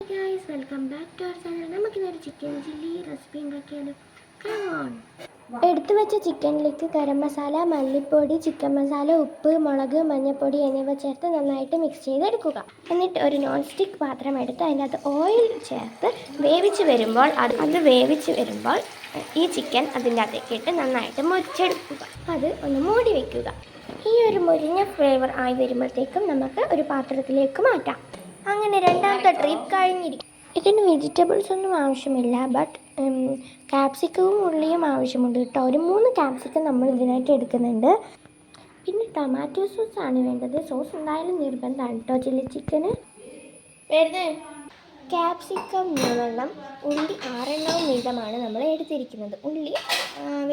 Guys, welcome back to our channel. നമുക്കിന്നൊരു chicken chilli recipe ഉണ്ടാക്കിയാലോ? Come on. എടുത്തു വെച്ച ചിക്കനിലേക്ക് ഗരം മസാല, മല്ലിപ്പൊടി, ചിക്കൻ മസാല, ഉപ്പ്, മുളക്, മഞ്ഞൾപ്പൊടി എന്നിവ ചേർത്ത് നന്നായിട്ട് മിക്സ് ചെയ്തെടുക്കുക. എന്നിട്ട് ഒരു നോൺ സ്റ്റിക്ക് പാത്രം എടുത്ത് അതിനകത്ത് ഓയിൽ ചേർത്ത് വേവിച്ച് വരുമ്പോൾ ഈ ചിക്കൻ അതിൻ്റെ അകത്തേക്ക് ഇട്ട് നന്നായിട്ട് മുരിച്ചെടുക്കുക. അത് ഒന്ന് മൂടി വയ്ക്കുക. ഈ ഒരു മുരിഞ്ഞ ഫ്ലേവർ ആയി വരുമ്പോഴത്തേക്കും നമുക്ക് ഒരു പാത്രത്തിലേക്ക് മാറ്റാം. അങ്ങനെ രണ്ടാമത്തെ ട്രിപ്പ് കഴിഞ്ഞിരിക്കും. ഇതിന് വെജിറ്റബിൾസ് ഒന്നും ആവശ്യമില്ല, ബട്ട് ക്യാപ്സിക്കവും ഉള്ളിയും ആവശ്യമുണ്ട് കേട്ടോ. ഒരു 3 ക്യാപ്സിക്കം നമ്മൾ ഇതിനായിട്ട് എടുക്കുന്നുണ്ട്. പിന്നെ ടൊമാറ്റോ സോസ് ആണ് വേണ്ടത്. സോസ് എന്തായാലും നിർബന്ധമാണ് കേട്ടോ ചില്ലി ചിക്കന്. ക്യാപ്സിക്കം 3 ഉള്ളി 6 വീതമാണ് നമ്മൾ എടുത്തിരിക്കുന്നത്. ഉള്ളി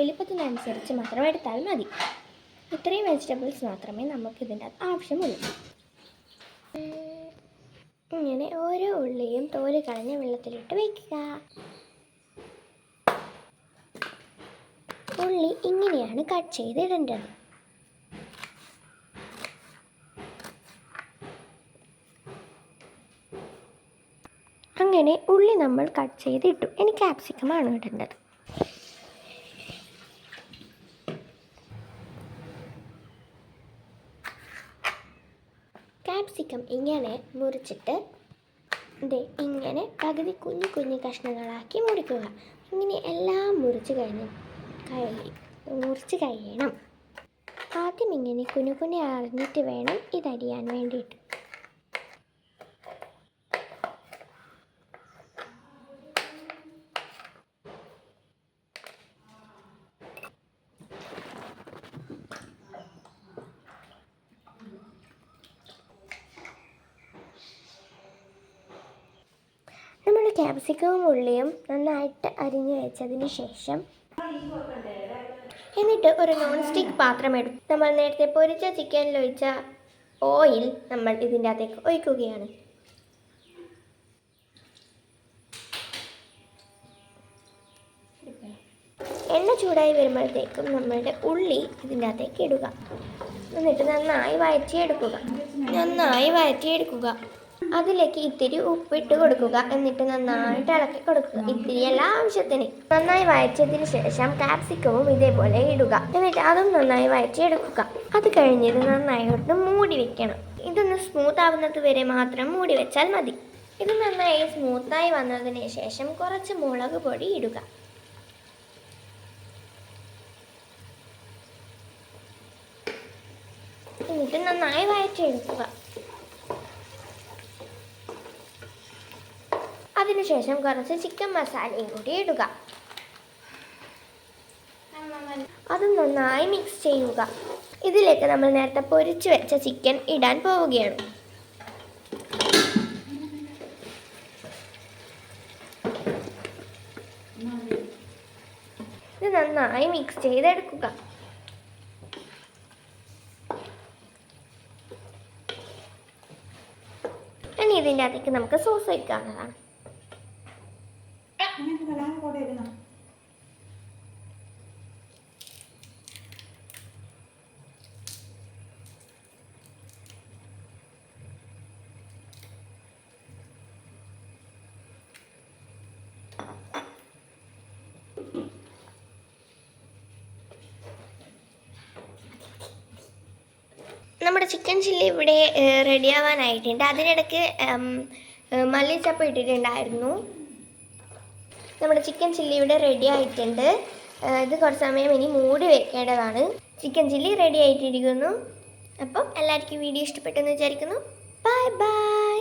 വലിപ്പത്തിനനുസരിച്ച് മാത്രം എടുത്താൽ മതി. ഇത്രയും വെജിറ്റബിൾസ് മാത്രമേ നമുക്ക് ഇതിൻ്റെ ആവശ്യമുള്ളൂ. ഇങ്ങനെ ഓരോ ഉള്ളിയും തോല് കളഞ്ഞ് വെള്ളത്തിലിട്ട് വയ്ക്കുക. ഉള്ളി ഇങ്ങനെയാണ് കട്ട് ചെയ്തിടേണ്ടത്. അങ്ങനെ ഉള്ളി നമ്മൾ കട്ട് ചെയ്തിട്ടു. ഇനി ക്യാപ്സിക്കമാണ് ഇടേണ്ടത്. ക്യാപ്സിക്കം ഇങ്ങനെ മുറിച്ചിട്ട് ഇങ്ങനെ പകുതി കുഞ്ഞു കുഞ്ഞു കഷ്ണങ്ങളാക്കി മുറിക്കുക. ഇങ്ങനെ എല്ലാം മുറിച്ച് കഴിയണം. ആദ്യം ഇങ്ങനെ കുഞ്ഞു അറിഞ്ഞിട്ട് വേണം ഇതരിയാൻ വേണ്ടിയിട്ട്. നമ്മൾ ക്യാപ്സിക്കവും ഉള്ളിയും നന്നായിട്ട് അരിഞ്ഞു വെച്ചതിന് ശേഷം എന്നിട്ട് ഒരു നോൺ സ്റ്റിക്ക് പാത്രം എടുത്ത് നമ്മൾ നേരത്തെ പൊരിച്ച ചിക്കനിൽ ഒഴിച്ച ഓയിൽ നമ്മൾ ഇതിൻ്റെ അകത്തേക്ക് ഒഴിക്കുകയാണ്. എണ്ണ ചൂടായി വരുമ്പോഴത്തേക്കും നമ്മളുടെ ഉള്ളി ഇതിൻ്റെ അകത്തേക്ക് ഇടുക. എന്നിട്ട് നന്നായി വഴറ്റിയെടുക്കുക. അതിലേക്ക് ഇത്തിരി ഉപ്പിട്ട് കൊടുക്കുക. എന്നിട്ട് നന്നായിട്ട് ഇളക്കി കൊടുക്കുക. ഇത്തിരി എല്ലാ ആവശ്യത്തിന്. നന്നായി വഴറ്റിയതിന് ശേഷം ക്യാപ്സിക്കവും ഇതേപോലെ ഇടുക. എന്നിട്ട് അതും നന്നായി വഴറ്റിയെടുക്കുക. അത് കഴിഞ്ഞത് നന്നായിട്ട് മൂടി വെക്കണം. ഇതൊന്ന് സ്മൂത്ത് ആവുന്നത് വരെ മാത്രം മൂടി വെച്ചാൽ മതി. ഇത് നന്നായി സ്മൂത്തായി വന്നതിന് ശേഷം കുറച്ച് മുളക് പൊടി ഇടുക. എന്നിട്ട് നന്നായി വഴറ്റിയെടുക്കുക. അതിനുശേഷം കുറച്ച് ചിക്കൻ മസാലയും കൂടി ഇടുക. അത് നന്നായി മിക്സ് ചെയ്യുക. ഇതിലേക്ക് നമ്മൾ നേരത്തെ പൊരിച്ചു വെച്ച ചിക്കൻ ഇടാൻ പോവുകയാണ്. ഇത് നന്നായി മിക്സ് ചെയ്തെടുക്കുക. ഇനി ഇതിൻ്റെ അകത്തേക്ക് നമുക്ക് സോസ് വയ്ക്കാവുന്നതാണ്. നമ്മുടെ ചിക്കൻ ചില്ലി ഇവിടെ റെഡിയാവാനായിട്ടുണ്ട്. അതിനിടയ്ക്ക് മല്ലിച്ചപ്പ് ഇട്ടിട്ടുണ്ടായിരുന്നു. നമ്മുടെ ചിക്കൻ ചില്ലി ഇവിടെ റെഡി ആയിട്ടുണ്ട്. ഇത് കുറച്ച് സമയം ഇനി മൂടി വെക്കേണ്ടതാണ്. ചിക്കൻ ചില്ലി റെഡി ആയിട്ടിരിക്കുന്നു. അപ്പം എല്ലാവർക്കും വീഡിയോ ഇഷ്ടപ്പെട്ടെന്ന് വിചാരിക്കുന്നു. Bye by.